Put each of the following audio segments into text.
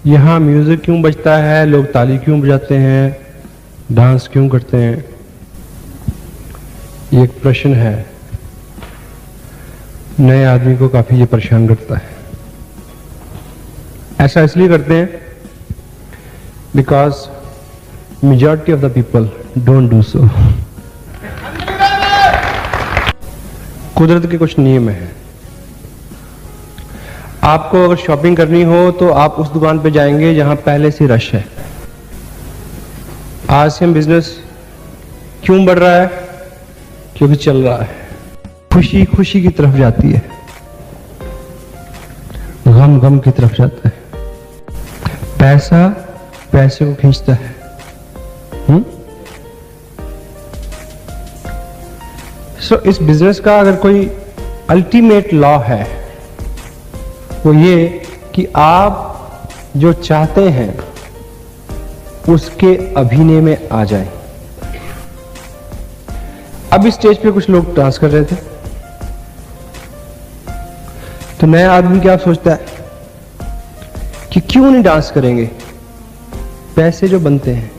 यहाँ म्यूजिक क्यों बजता है, लोग ताली क्यों बजाते हैं, डांस क्यों करते हैं, ये एक प्रश्न है। नए आदमी को काफी ये परेशान करता है। ऐसा इसलिए करते हैं because majority of the people don't do so. कुदरत के कुछ नियम हैं। आपको अगर शॉपिंग करनी हो तो आप उस दुकान पे जाएंगे जहां पहले से रश है। आज से बिजनेस क्यों बढ़ रहा है? क्योंकि चल रहा है। खुशी खुशी की तरफ जाती है, गम गम की तरफ जाता है, पैसा पैसे को खींचता है। सो इस बिजनेस का अगर कोई अल्टीमेट लॉ है वो ये कि आप जो चाहते हैं उसके अभिनय में आ जाएं। अब इस स्टेज पे कुछ लोग डांस कर रहे थे, तो नया आदमी क्या सोचता है कि क्यों नहीं डांस करेंगे, पैसे जो बनते हैं।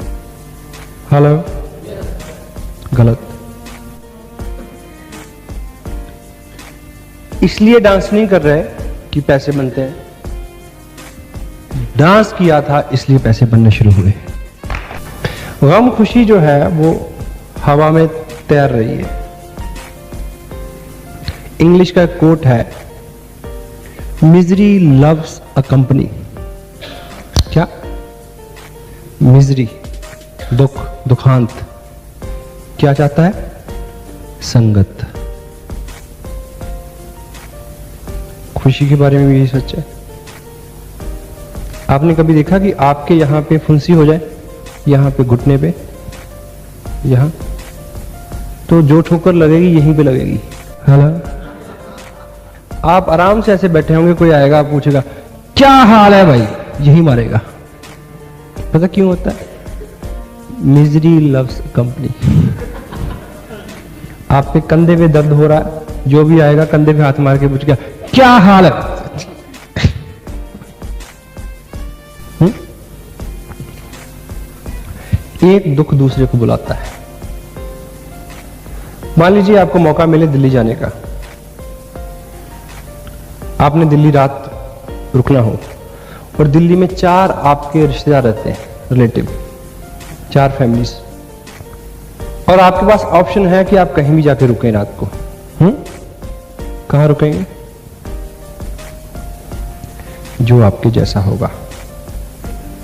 हेलो, गलत। इसलिए डांस नहीं कर रहे कि पैसे बनते हैं, डांस किया था इसलिए पैसे बनने शुरू हुए। गम खुशी जो है वो हवा में तैर रही है। इंग्लिश का एक कोट है, मिजरी लव्स अ कंपनी। क्या? मिजरी, दुख, दुखांत क्या चाहता है? संगत। खुशी के बारे में भी यही सच है। आपने कभी देखा कि आपके यहां पे फुंसी हो जाए, यहां पे घुटने पे, यहां, तो जो ठोकर लगेगी यहीं पे लगेगी। हेलो, आप आराम से ऐसे बैठे होंगे, कोई आएगा पूछेगा क्या हाल है भाई, यही मारेगा। पता क्यों होता है? Misery loves company. आप पे कंधे पे दर्द हो रहा है, जो भी आएगा कंधे पे हाथ मार के पूछेगा क्या हाल है। एक दुख दूसरे को बुलाता है। मान लीजिए आपको मौका मिले दिल्ली जाने का, आपने दिल्ली रात रुकना हो, और दिल्ली में 4 आपके रिश्तेदार रहते हैं, रिलेटिव, 4 फैमिलीज, और आपके पास ऑप्शन है कि आप कहीं भी जाके रुकें रात को। कहां रुकेंगे? जो आपके जैसा होगा।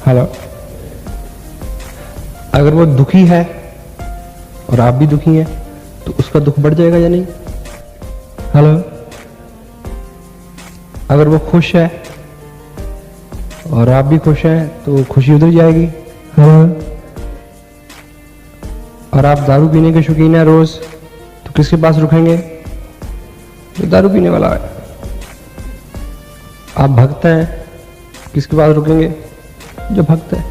हेलो, अगर वो दुखी है और आप भी दुखी हैं तो उसका दुख बढ़ जाएगा या नहीं? हेलो, अगर वो खुश है और आप भी खुश हैं तो खुशी उधर जाएगी। हेलो, और आप दारू पीने के शौकीन हैं रोज, तो किसके पास रुकेंगे? जो दारू पीने वाला है। आप भक्त हैं, किसके पास रुकेंगे? जो भक्त है।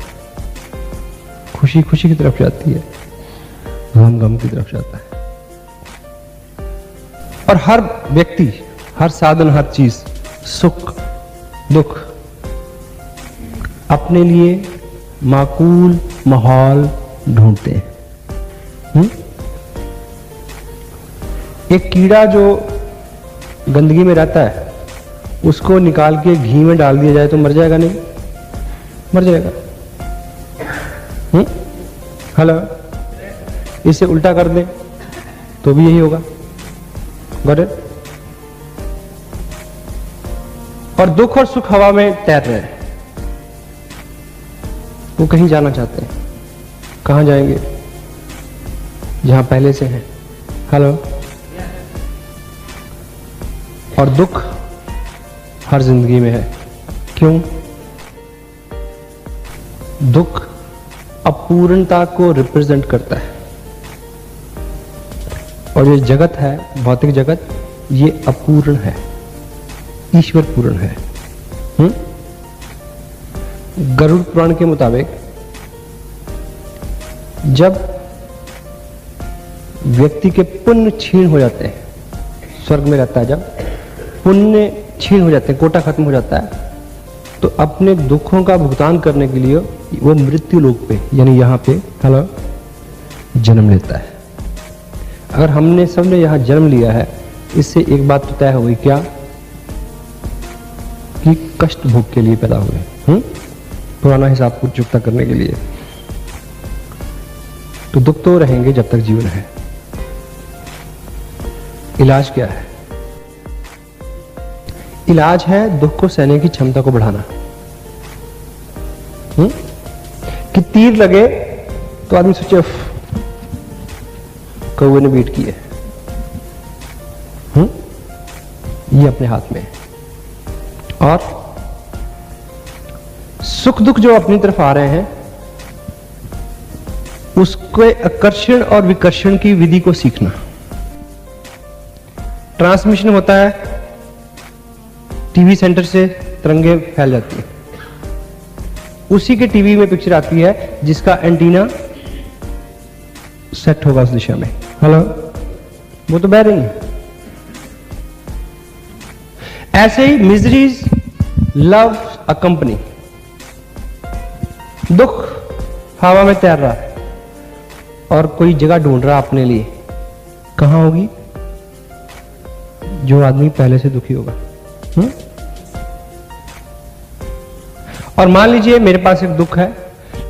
खुशी खुशी की तरफ जाती है, गम गम की तरफ जाता है। और हर व्यक्ति, हर साधन, हर चीज, सुख दुख, अपने लिए माकूल माहौल ढूंढते हैं। एक कीड़ा जो गंदगी में रहता है, उसको निकाल के घी में डाल दिया जाए तो मर जाएगा? नहीं, मर जाएगा। हेलो, इसे उल्टा कर दें तो भी यही होगा। Got it? और दुख और सुख हवा में तैर रहे हैं। वो कहीं जाना चाहते हैं। कहां जाएंगे? जहां पहले से हैं। हेलो, और दुख हर जिंदगी में है। क्यों? दुख अपूर्णता को रिप्रेजेंट करता है, और ये जगत है, भौतिक जगत, ये अपूर्ण है, ईश्वर पूर्ण है। गरुड़ पुराण के मुताबिक जब व्यक्ति के पुण्य क्षीण हो जाते हैं, स्वर्ग में रहता है, जब पुण्य क्षीण हो जाते हैं, कोटा खत्म हो जाता है, तो अपने दुखों का भुगतान करने के लिए वो मृत्यु लोक पे यानी यहाँ पे हेलो जन्म लेता है। अगर हमने सबने यहाँ जन्म लिया है, इससे एक बात तो तय हो गई, क्या कि कष्ट भोग के लिए पैदा हुए, पुराना हिसाब को चुकता करने के लिए। तो दुख तो रहेंगे जब तक जीवन है। इलाज क्या है? इलाज है दुख को सहने की क्षमता को बढ़ाना। कि तीर लगे तो आदमी सोचे कौवे ने बीट की है। ये अपने हाथ में है। और सुख दुख जो अपनी तरफ आ रहे हैं, उसके आकर्षण और विकर्षण की विधि को सीखना। ट्रांसमिशन होता है, टीवी सेंटर से तरंगे फैल जाती है, उसी के टीवी में पिक्चर आती है जिसका एंटीना सेट होगा उस दिशा में। हेलो, वो तो बह रही है। ऐसे ही मिजरीज लव अ कंपनी। दुख हवा में तैर रहा है और कोई जगह ढूंढ रहा अपने लिए। कहां होगी? जो आदमी पहले से दुखी होगा। और मान लीजिए मेरे पास एक दुख है,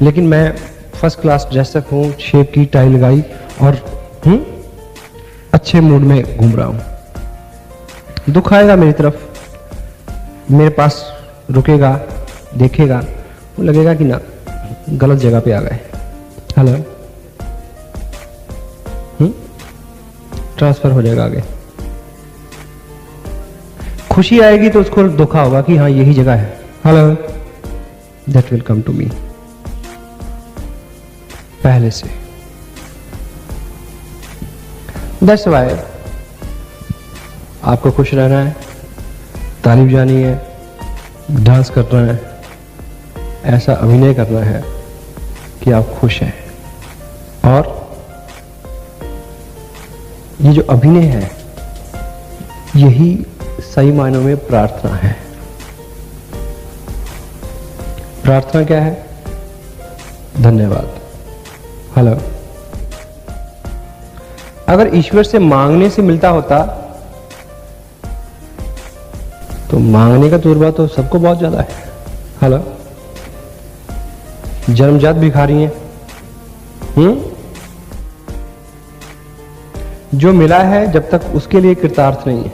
लेकिन मैं फर्स्ट क्लास ड्रेसअप हूं, शेप की टाई लगाई और अच्छे मूड में घूम रहा हूं। दुख आएगा मेरी तरफ, मेरे पास रुकेगा, देखेगा, वो लगेगा कि ना गलत जगह पे आ गए। हेलो, ट्रांसफर हो जाएगा आगे। खुशी आएगी तो उसको धोखा होगा कि हाँ यही जगह है। Hello, that will come to me पहले से। दैट्स व्हाई आपको खुश रहना है, तारीफ जानी है, डांस करना है, ऐसा अभिनय करना है कि आप खुश हैं। और ये जो अभिनय है, यही सही मायनों में प्रार्थना है। प्रार्थना क्या है? धन्यवाद। हेलो, अगर ईश्वर से मांगने से मिलता होता तो मांगने का तजुर्बा तो सबको बहुत ज्यादा है। हेलो, जन्मजात भिखारी हैं। जो मिला है जब तक उसके लिए कृतार्थ नहीं है,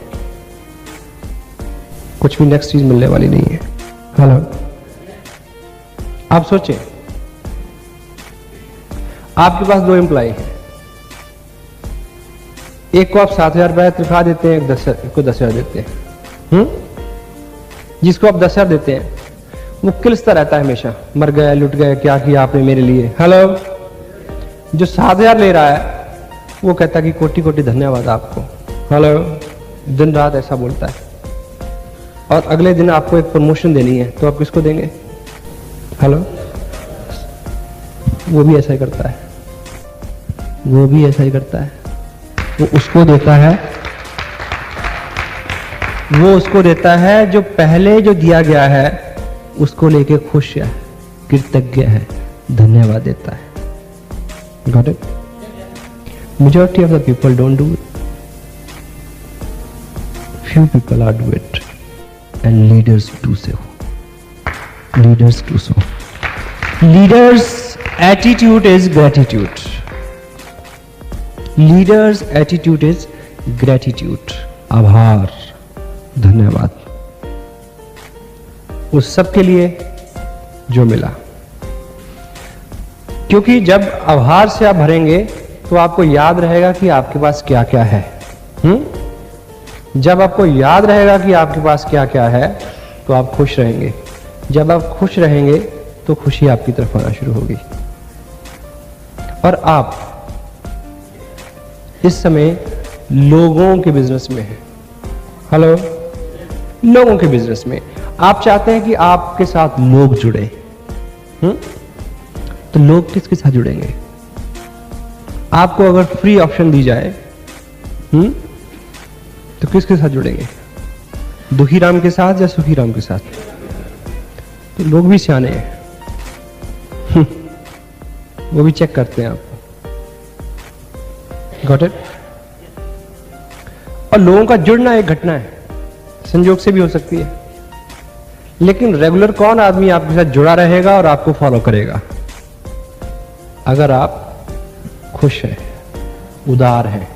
कुछ भी नेक्स्ट चीज मिलने वाली नहीं है। हेलो, आप सोचें, आपके पास 2 एम्प्लॉय हैं, एक को आप 7,000 रुपया तनख्वाह देते हैं, एक को 10,000 देते हैं। जिसको आप 10,000 देते हैं वो किलसता रहता है हमेशा, मर गया, लुट गया, क्या किया आपने मेरे लिए। हेलो, जो 7,000 ले रहा है वो कहता कि कोटि कोटि धन्यवाद आपको। हेलो, दिन रात ऐसा बोलता है। और अगले दिन आपको एक प्रमोशन देनी है तो आप किसको देंगे? हेलो, वो भी ऐसा ही करता है, वो भी ऐसा ही करता है। वो उसको देता है, वो उसको देता है जो पहले जो दिया गया है उसको लेके खुश है, कृतज्ञ है, धन्यवाद देता है। Got it? Majority of the people don't do it. Few people are do it, and leaders do so. Leaders do so. Leaders' attitude is gratitude. Leaders' attitude is gratitude. आभार, धन्यवाद उस सब के लिए जो मिला। क्योंकि जब आभार से आप भरेंगे तो आपको याद रहेगा कि आपके पास क्या क्या है। जब आपको याद रहेगा कि आपके पास क्या क्या है तो आप खुश रहेंगे। जब आप खुश रहेंगे तो खुशी आपकी तरफ आना शुरू होगी। और आप इस समय लोगों के बिजनेस में हैं। हेलो, लोगों के बिजनेस में आप चाहते हैं कि आपके साथ लोग जुड़े। तो लोग किसके साथ जुड़ेंगे? आपको अगर फ्री ऑप्शन दी जाए तो किसके साथ जुड़ेंगे? दुखी राम के साथ या सुखी राम के साथ? तो लोग भी सियाने हैं, वो भी चेक करते हैं आपको। Got it? और लोगों का जुड़ना एक घटना है, संयोग से भी हो सकती है, लेकिन रेगुलर कौन आदमी आपके साथ जुड़ा रहेगा और आपको फॉलो करेगा? अगर आप खुश हैं, उदार हैं,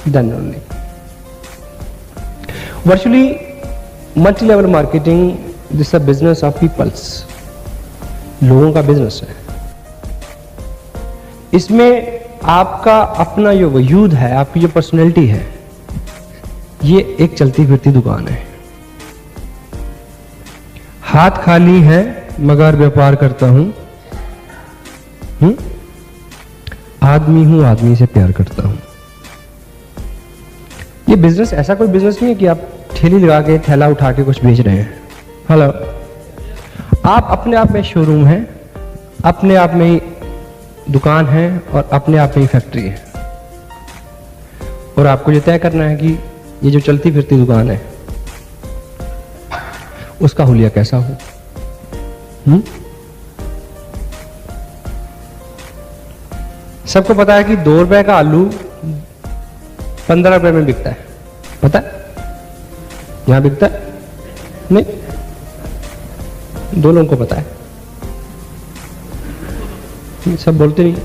then only. Virtually, multi-level marketing, this is a business of peoples. लोगों का बिजनेस है। इसमें आपका अपना जो वजूद है, आपकी जो पर्सनैलिटी है, ये एक चलती फिरती दुकान है। हाथ खाली है मगर व्यापार करता हूं, आदमी हूं, आदमी से प्यार करता हूं। ये बिजनेस ऐसा कोई बिजनेस नहीं है कि आप ठेली लगा के थैला उठा के कुछ बेच रहे हैं। हेलो, आप अपने आप में शोरूम है, अपने आप में ही दुकान है और अपने आप में ही फैक्ट्री है। और आपको ये तय करना है कि ये जो चलती फिरती दुकान है उसका हुलिया कैसा हो। सबको पता है कि 2 रुपए का आलू 15 रुपए में बिकता है, पता है? यहां बिकता है? नहीं, 2 लोगों को पता है, सब बोलते नहीं।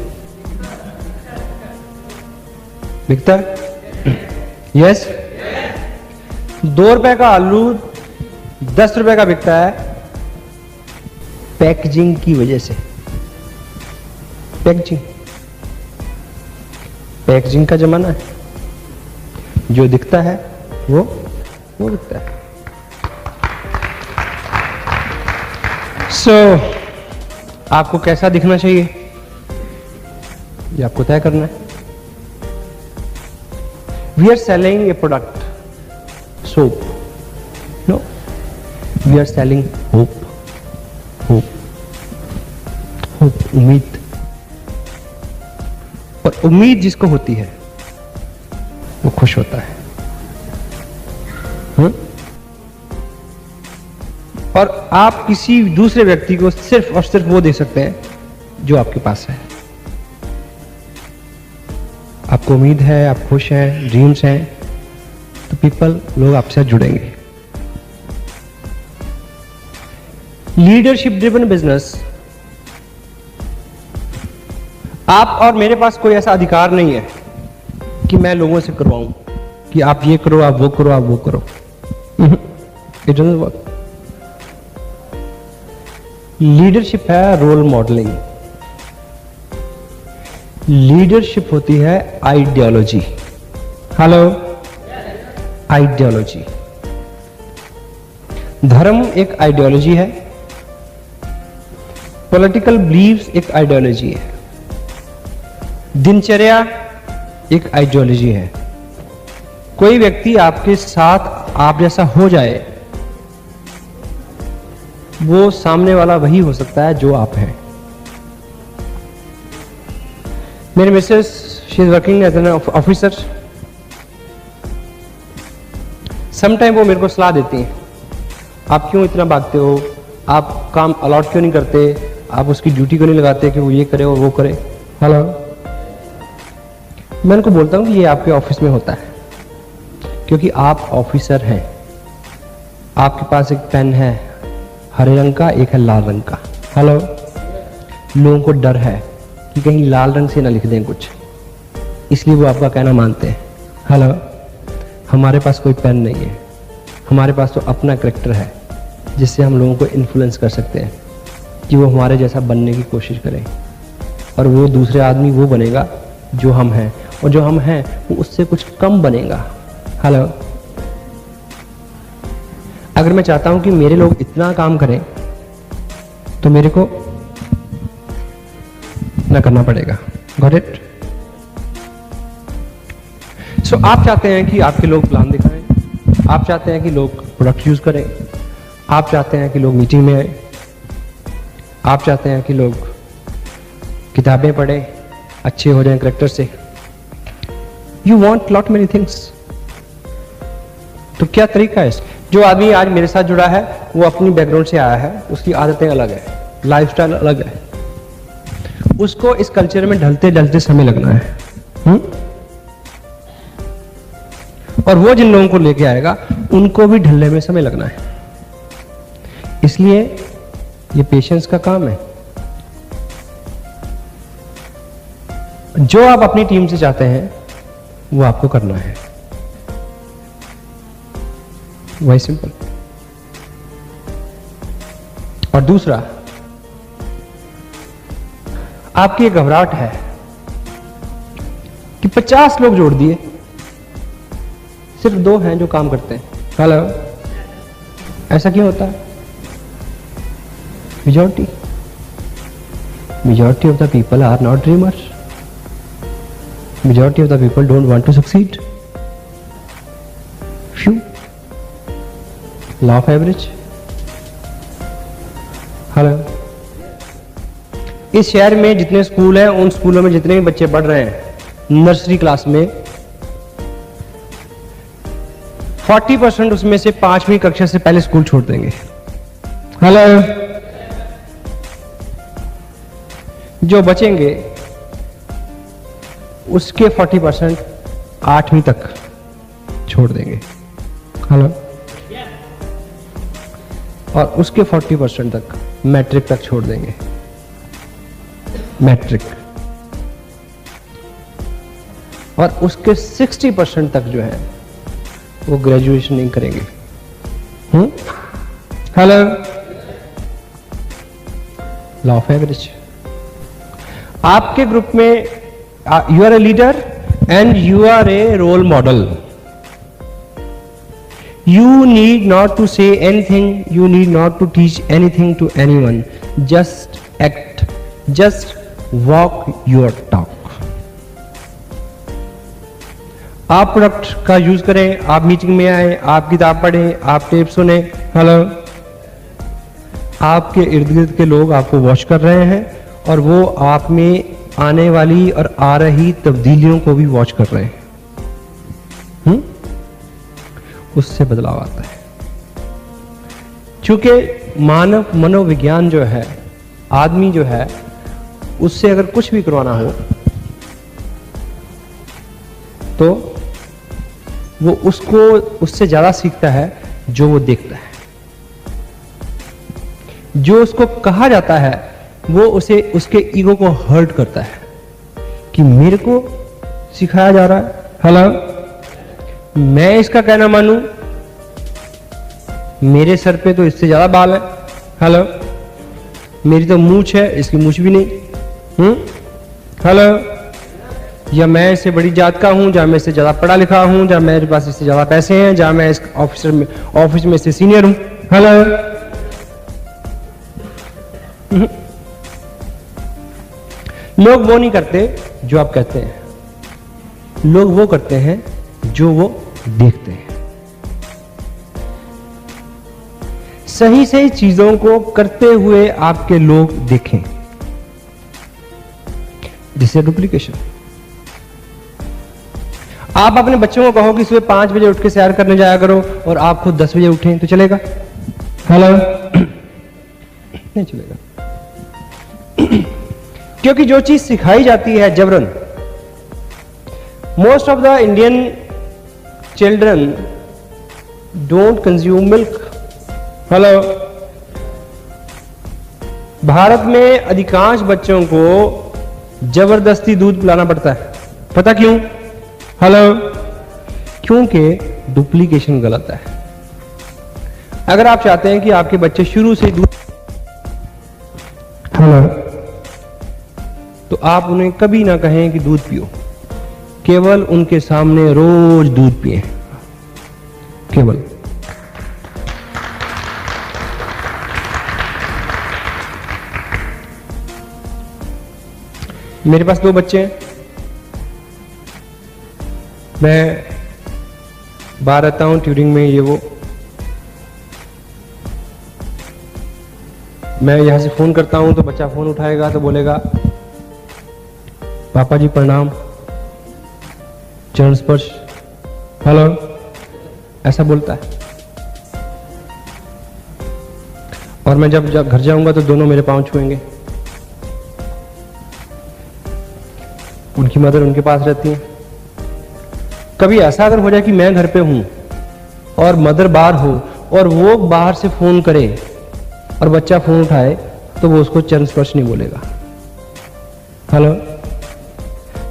बिकता है? यस। 2 रुपए का आलू 10 रुपए का बिकता है पैकेजिंग की वजह से। पैकेजिंग का जमाना है, जो दिखता है वो दिखता है। आपको कैसा दिखना चाहिए ये आपको तय करना है। We are selling a product, soap. No, we are selling hope. उम्मीद। और उम्मीद जिसको होती है वो खुश होता है। और आप किसी दूसरे व्यक्ति को सिर्फ और सिर्फ वो दे सकते हैं जो आपके पास है। आपको उम्मीद है, आप खुश हैं, ड्रीम्स हैं, तो लोग आपसे जुड़ेंगे। Leadership driven business. आप और मेरे पास कोई ऐसा अधिकार नहीं है कि मैं लोगों से करवाऊं कि आप ये करो, आप वो करो, आप वो करो। It doesn't work. लीडरशिप है रोल मॉडलिंग। लीडरशिप होती है आइडियोलॉजी। Hello, ideology. धर्म एक आइडियोलॉजी है, पॉलिटिकल बिलीव्स एक आइडियोलॉजी है, दिनचर्या एक आइडियोलॉजी है। कोई व्यक्ति आपके साथ आप जैसा हो जाए, वो सामने वाला वही हो सकता है जो आप हैं। मेरी missus, she is working as an officer. Sometime वो मेरे को सलाह देती हैं, आप क्यों इतना भागते हो, आप काम अलॉट क्यों नहीं करते, आप उसकी ड्यूटी क्यों नहीं लगाते कि वो ये करे और वो करे। हेलो, मैं उनको बोलता हूं कि ये आपके ऑफिस में होता है क्योंकि आप ऑफिसर हैं। आपके पास एक पेन है हरे रंग का, एक है लाल रंग का। हेलो, लोगों को डर है कि कहीं लाल रंग से ना लिख दें कुछ, इसलिए वो आपका कहना मानते हैं। हेलो, हमारे पास कोई पेन नहीं है, हमारे पास तो अपना कैरेक्टर है जिससे हम लोगों को इन्फ्लुएंस कर सकते हैं कि वो हमारे जैसा बनने की कोशिश करें, और वो दूसरे आदमी वो बनेगा जो हम हैं, और जो हम हैं वो उससे कुछ कम बनेगा। हेलो, अगर मैं चाहता हूं कि मेरे लोग इतना काम करें तो मेरे को ना करना पड़ेगा। Got it? सो आप चाहते हैं कि आपके लोग प्लान दिखाएं, आप चाहते हैं कि लोग प्रोडक्ट यूज करें, आप चाहते हैं कि लोग मीटिंग में आए, आप चाहते हैं कि लोग किताबें पढ़ें, अच्छे हो जाएं कैरेक्टर से। You want lot many things. तो क्या तरीका है? जो आदमी आज मेरे साथ जुड़ा है वो अपनी बैकग्राउंड से आया है, उसकी आदतें अलग है, लाइफस्टाइल अलग है, उसको इस कल्चर में ढलते ढलते समय लगना है। और वो जिन लोगों को लेके आएगा उनको भी ढलने में समय लगना है। इसलिए ये पेशेंस का काम है। जो आप अपनी टीम से चाहते हैं वो आपको करना है, वही सिंपल। और दूसरा, आपकी एक घबराहट है कि 50 लोग जोड़ दिए, सिर्फ 2 हैं जो काम करते हैं। हेलो, ऐसा क्यों होता है? majority of the people are not dreamers. Majority of the people don't want to succeed. Few. Law of average. Hello, इस शहर में जितने स्कूल हैं उन स्कूलों में जितने भी बच्चे पढ़ रहे हैं नर्सरी क्लास में, 40% उसमें से 5वीं कक्षा से पहले स्कूल छोड़ देंगे। हेलो, जो बचेंगे उसके 40% 8वीं तक छोड़ देंगे। हेलो, और उसके 40% तक मैट्रिक तक छोड़ देंगे। मैट्रिक। और उसके 60% तक जो है वो ग्रेजुएशन नहीं करेंगे। Hello, law of average. आपके ग्रुप में you are a leader and you are a role model. You need not to say anything, you need not to teach anything to anyone, just act, just walk your talk. आप product का use करें, आप meeting में आए, आप किताब पढ़ें, आप टेप सुने। हेलो, आपके इर्द गिर्द के लोग आपको वॉच कर रहे हैं और वो आप में आने वाली और आ रही तब्दीलियों को भी वॉच कर रहे हैं। उससे बदलाव आता है। क्योंकि मानव मनोविज्ञान जो है, आदमी जो है, उससे अगर कुछ भी करवाना हो तो वो उसको उससे ज्यादा सीखता है जो वो देखता है। जो उसको कहा जाता है वो उसे उसके ईगो को हर्ट करता है कि मेरे को सिखाया जा रहा है। हेलो, मैं इसका कहना मानूं, मेरे सर पे तो इससे ज्यादा बाल है। हेलो, मेरी तो मूंछ है, इसकी मूंछ भी नहीं। हेलो, या मैं इससे बड़ी जात का हूं, जहां मैं इससे ज्यादा पढ़ा लिखा हूं, जहां मेरे पास इससे ज्यादा पैसे हैं, जहां मैं इस ऑफिस में इससे सीनियर हूं। हेलो, लोग वो नहीं करते जो आप कहते हैं, लोग वो करते हैं जो वो देखते हैं। सही सही चीजों को करते हुए आपके लोग देखें, जिससे डुप्लीकेशन। आप अपने बच्चों को कहो कि सुबह 5 बजे उठ के सैर करने जाया करो और आप खुद 10 बजे उठें तो चलेगा? हेलो, नहीं चलेगा। क्योंकि जो चीज सिखाई जाती है जबरन, most of the Indian children don't consume milk. Hello, Bharat में अधिकांश बच्चों को जबरदस्ती दूध पिलाना पड़ता है। पता क्यों? हेलो, क्योंकि डुप्लीकेशन गलत है। अगर आप चाहते हैं कि आपके बच्चे शुरू से दूध, हेलो, तो आप उन्हें कभी ना कहें कि दूध पियो, केवल उनके सामने रोज दूध पिए, केवल। मेरे पास 2 बच्चे हैं, मैं बाहर रहता हूं, ट्यूरिंग में, ये वो। मैं यहां से फोन करता हूं तो बच्चा फोन उठाएगा तो बोलेगा पापा जी प्रणाम, चरण स्पर्श, हेलो, ऐसा बोलता है। और मैं जब घर जाऊंगा तो दोनों मेरे पांव छुएंगे। उनकी मदर उनके पास रहती है। कभी ऐसा अगर हो जाए कि मैं घर पे हूं और मदर बाहर हो और वो बाहर से फोन करे और बच्चा फोन उठाए, तो वो उसको चरण स्पर्श नहीं बोलेगा। हेलो,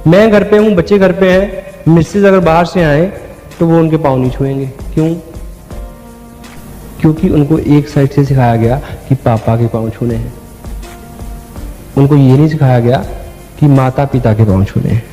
मैं घर पे हूं, बच्चे घर पे हैं, मिसेज अगर बाहर से आए तो वो उनके पाँव नहीं छुएंगे। क्यों? क्योंकि उनको एक साइड से सिखाया गया कि पापा के पाँव छूने हैं। उनको ये नहीं सिखाया गया कि माता पिता के पाँव छूने हैं।